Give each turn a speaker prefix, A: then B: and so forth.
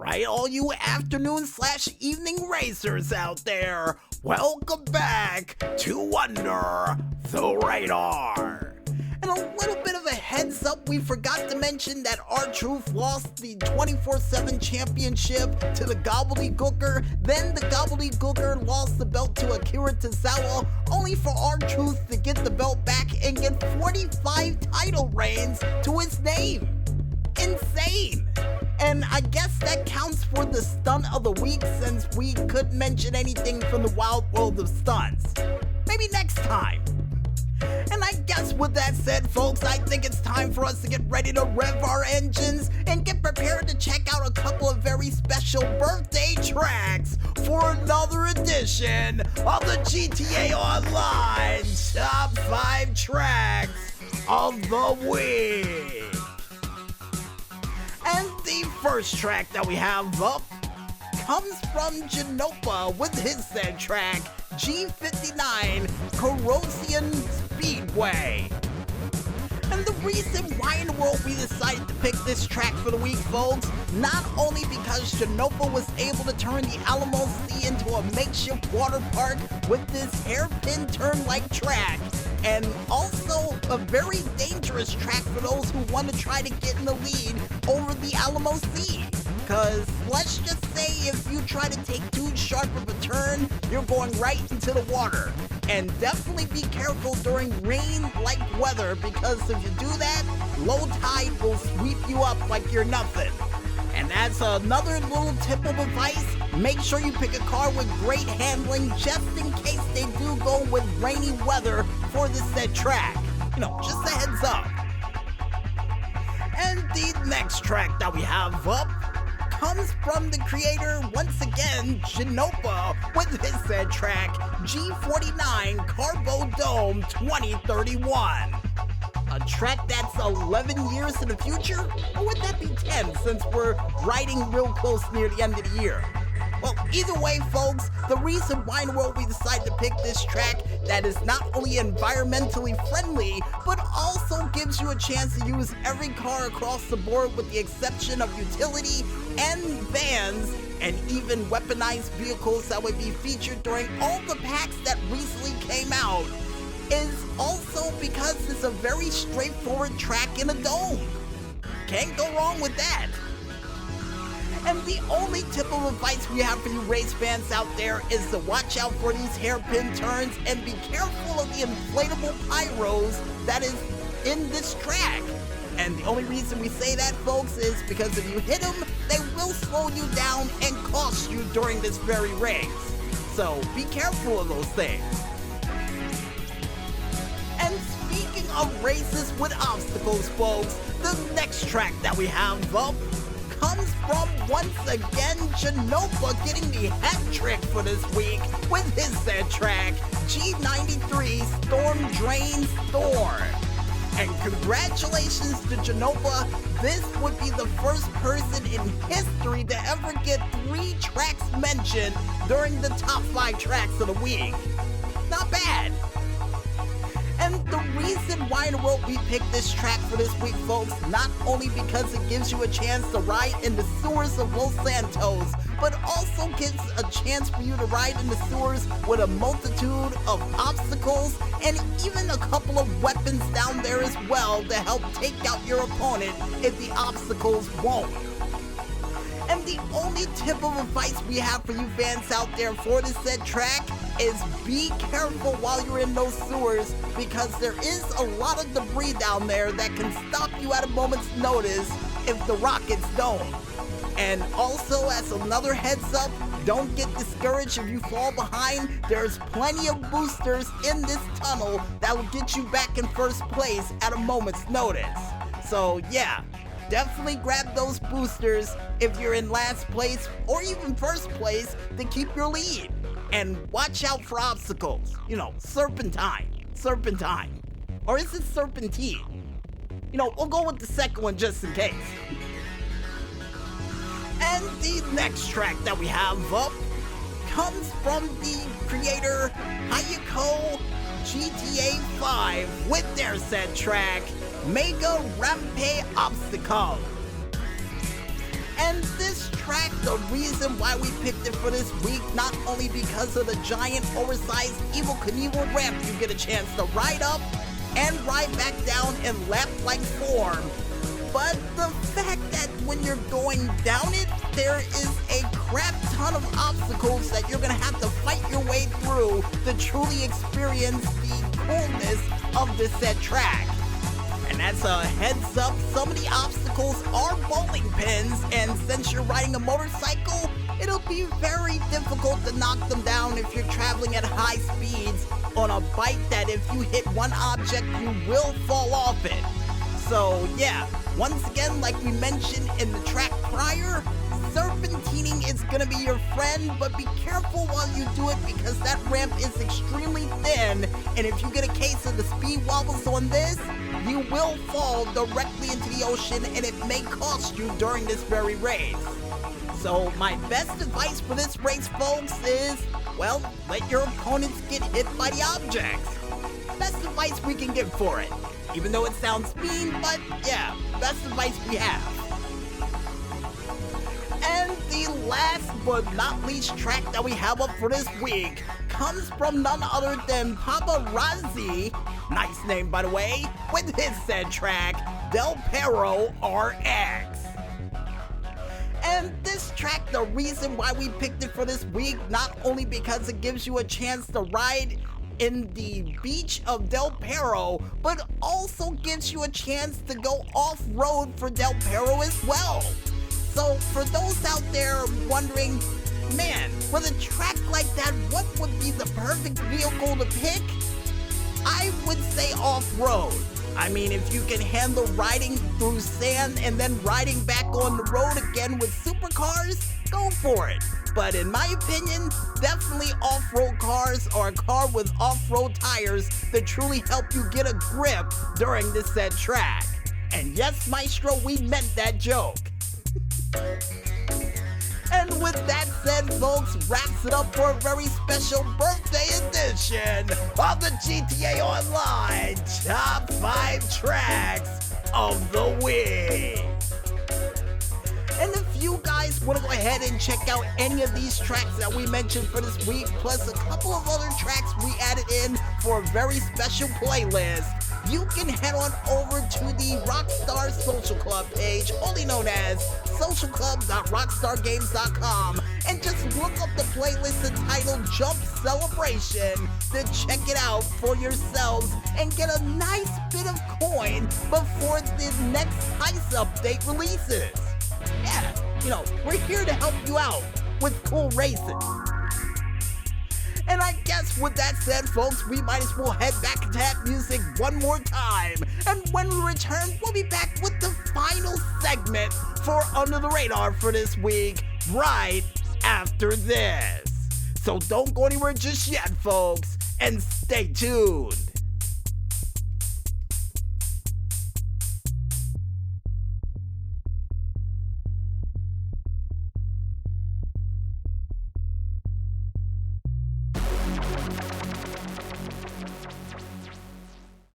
A: Alright, all you afternoon/evening racers out there, welcome back to Under the Radar. And a little bit of a heads up, we forgot to mention that R-Truth lost the 24/7 championship to the Gobbledygooker. Then the Gobbledygooker lost the belt to Akira Tozawa, only for R-Truth to get the belt back and get 45 title reigns to his name. Insane. And I guess that counts for the stunt of the week, since we couldn't mention anything from the wild world of stunts. Maybe next time. And I guess with that said, folks, I think it's time for us to get ready to rev our engines and get prepared to check out a couple of very special birthday tracks for another edition of the GTA Online Top 5 Tracks of the Week. And the first track that we have up comes from Genopa with his said track, G59 Corrosion Speedway. And the reason why in the world we decided to pick this track for the week, folks, not only because Genopa was able to turn the Alamo Sea into a makeshift water park with this hairpin turn-like track, and also a very dangerous track for those who want to try to get in the lead over the Alamo Sea. Cause let's just say if you try to take too sharp of a turn, you're going right into the water. And definitely be careful during rain-like weather, because if you do that, low tide will sweep you up like you're nothing. And as another little tip of advice, make sure you pick a car with great handling just in case they do go with rainy weather for this said track. You know, just a heads up. And the next track that we have up comes from the creator, once again, Genopa, with his said track, G49 Carbo Dome 2031. A track that's 11 years in the future? Or would that be 10, since we're riding real close near the end of the year? Well, either way, folks, the reason why in the world we decided to pick this track that is not only environmentally friendly, but also gives you a chance to use every car across the board with the exception of utility and vans, and even weaponized vehicles that would be featured during all the packs that recently came out, is also because it's a very straightforward track in a dome. Can't go wrong with that. And the only tip of advice we have for you race fans out there is to watch out for these hairpin turns and be careful of the inflatable pyros that is in this track. And the only reason we say that, folks, is because if you hit them, they will slow you down and cost you during this very race. So be careful of those things. And speaking of races with obstacles, folks, the next track that we have up comes from, once again, Genopa getting the hat trick for this week with his said track, G93 Storm Drain Storm. And congratulations to Genopa, this would be the first person in history to ever get 3 tracks mentioned during the top 5 tracks of the week. Not bad. And the reason why in the world we picked this track for this week, folks, not only because it gives you a chance to ride in the sewers of Los Santos, but also gives a chance for you to ride in the sewers with a multitude of obstacles and even a couple of weapons down there as well to help take out your opponent if the obstacles won't. And the only tip of advice we have for you fans out there for this said track is be careful while you're in those sewers, because there is a lot of debris down there that can stop you at a moment's notice if the rockets don't. And also, as another heads up, don't get discouraged if you fall behind. There's plenty of boosters in this tunnel that will get you back in first place at a moment's notice. So yeah, definitely grab those boosters if you're in last place or even first place to keep your lead. And watch out for obstacles. You know, serpentine. Or is it serpentine? You know, we'll go with the second one just in case. And the next track that we have up comes from the creator Hayako GTA 5 with their said track, Mega Rampe Obstacle. And this track the reason why we picked it for this week, not only because of the giant, oversized Evel Knievel ramp you get a chance to ride up and ride back down in lap-like form, but the fact that when you're going down it, there is a crap ton of obstacles that you're gonna have to fight your way through to truly experience the coolness of this said track. And as a heads up, some of the obstacles are bowling pins, and since you're riding a motorcycle, it'll be very difficult to knock them down if you're traveling at high speeds on a bike that if you hit one object, you will fall off it. So yeah, once again, like we mentioned in the track prior, serpentining is gonna be your friend, but be careful while you do it because that ramp is extremely thin, and if you get a case of the speed wobbles on this, you will fall directly into the ocean and it may cost you during this very race. So my best advice for this race, folks, is, well, let your opponents get hit by the objects. Best advice we can give for it. Even though it sounds mean, but yeah, best advice we have. And the last but not least track that we have up for this week comes from none other than Paparazzi, nice name by the way, with his said track, Del Perro RX. And this track, the reason why we picked it for this week, not only because it gives you a chance to ride in the beach of Del Perro, but also gives you a chance to go off-road for Del Perro as well. So for those out there wondering, man, with a track like that, what would be the perfect vehicle to pick? I would say off-road. I mean, if you can handle riding through sand and then riding back on the road again with supercars, go for it. But in my opinion, definitely off-road cars or a car with off-road tires that truly help you get a grip during this said track. And yes, Maestro, we meant that joke. And with that said, folks, wraps it up for a very special birthday edition of the GTA Online Top 5 Tracks of the Week. And if you guys want to go ahead and check out any of these tracks that we mentioned for this week, plus a couple of other tracks we added in for a very special playlist, you can head on over to the Rockstar Social Club page, only known as socialclub.rockstargames.com, and just look up the playlist entitled Jump Celebration to check it out for yourselves and get a nice bit of coin before the next heist update releases. Yeah, we're here to help you out with cool racing. And I guess with that said, folks, we might as well head back into that music one more time. And when we return, we'll be back with the final segment for Under the Radar for this week, right after this. So don't go anywhere just yet, folks, and stay tuned.